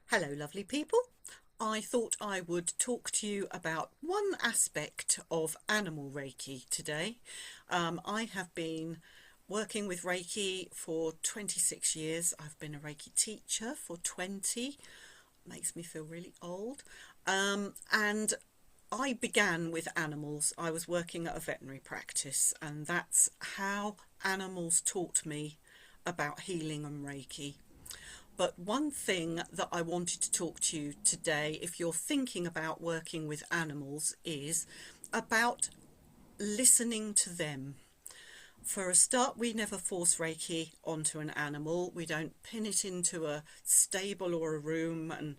Hello, lovely people. I thought I would talk to you about one aspect of Animal Reiki today. I have been working with Reiki for 26 years. I've been a Reiki teacher for 20. Makes me feel really old. And I began with animals. I was working at a veterinary practice, and that's how animals taught me about healing and Reiki. But one thing that I wanted to talk to you today, if you're thinking about working with animals, is about listening to them. For a start, we never force Reiki onto an animal. We don't pin it into a stable or a room and,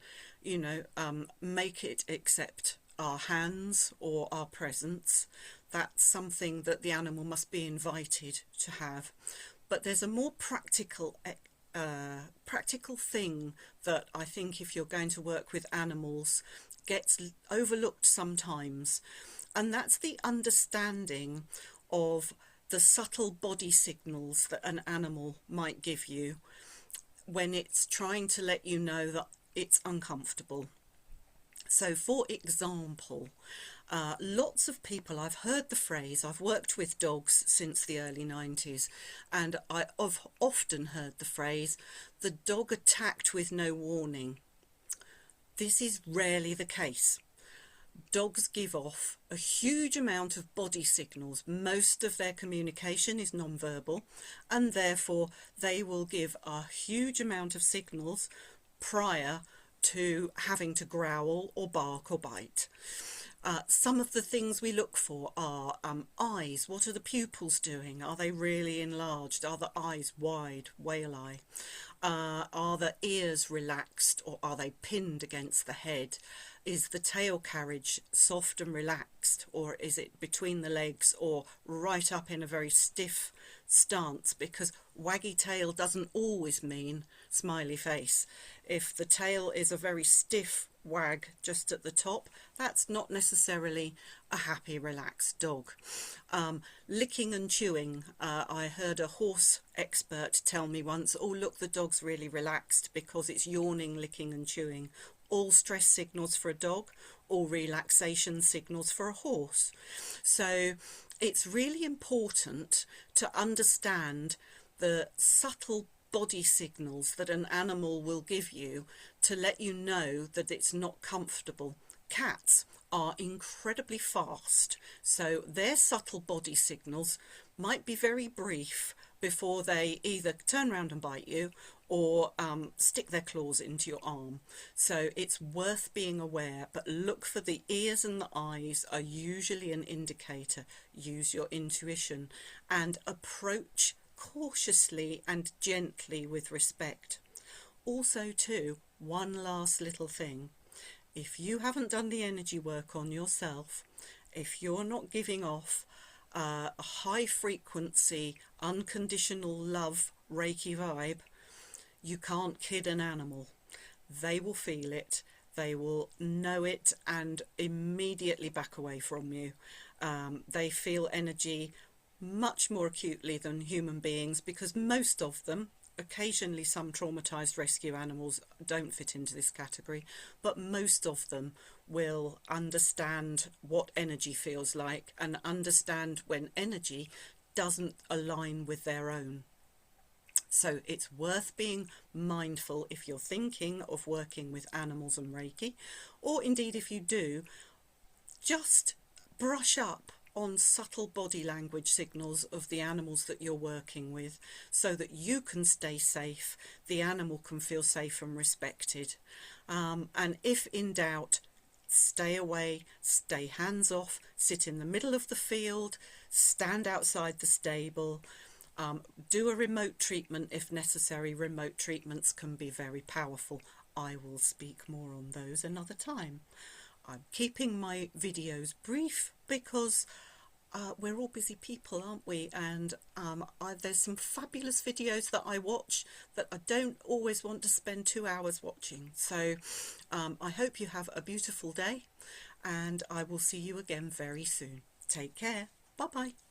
make it accept our hands or our presence. That's something that the animal must be invited to have. But there's a more practical thing that I think if you're going to work with animals gets overlooked sometimes, and that's the understanding of the subtle body signals that an animal might give you when it's trying to let you know that it's uncomfortable. So, for example, lots of people, I've heard the phrase, I've worked with dogs since the early 90s, and I've often heard the phrase, the dog attacked with no warning. This is rarely the case. Dogs give off a huge amount of body signals. Most of their communication is non-verbal, and therefore they will give a huge amount of signals prior to having to growl or bark or bite. Some of the things we look for are eyes. What are the pupils doing? Are they really enlarged? Are the eyes wide, whale eye? Are the ears relaxed, or are they pinned against the head? Is the tail carriage soft and relaxed, or is it between the legs or right up in a very stiff stance? Because waggy tail doesn't always mean smiley face. If the tail is a very stiff wag just at the top, that's not necessarily a happy, relaxed dog. Licking and chewing. I heard a horse expert tell me once, oh, look, the dog's really relaxed because it's yawning, licking and chewing. All stress signals for a dog, all relaxation signals for a horse. So it's really important to understand the subtle body signals that an animal will give you to let you know that it's not comfortable. Cats are incredibly fast, so their subtle body signals might be very brief before they either turn around and bite you or stick their claws into your arm. So it's worth being aware, but look for the ears and the eyes are usually an indicator. Use your intuition and approach cautiously and gently with respect. Also too, one last little thing. If you haven't done the energy work on yourself, if you're not giving off a high frequency, unconditional love Reiki vibe, you can't kid an animal. They will feel it, they will know it and immediately back away from you. They feel energy much more acutely than human beings because most of them, occasionally some traumatized rescue animals don't fit into this category, but most of them will understand what energy feels like and understand when energy doesn't align with their own. So it's worth being mindful if you're thinking of working with animals and Reiki, or indeed if you do, just brush up on subtle body language signals of the animals that you're working with so that you can stay safe, the animal can feel safe and respected. And if in doubt, stay away, stay hands off, sit in the middle of the field, stand outside the stable, do a remote treatment if necessary. Remote treatments can be very powerful. I will speak more on those another time. I'm keeping my videos brief because we're all busy people, aren't we? And there's some fabulous videos that I watch that I don't always want to spend 2 hours watching. So I hope you have a beautiful day and I will see you again very soon. Take care. Bye bye.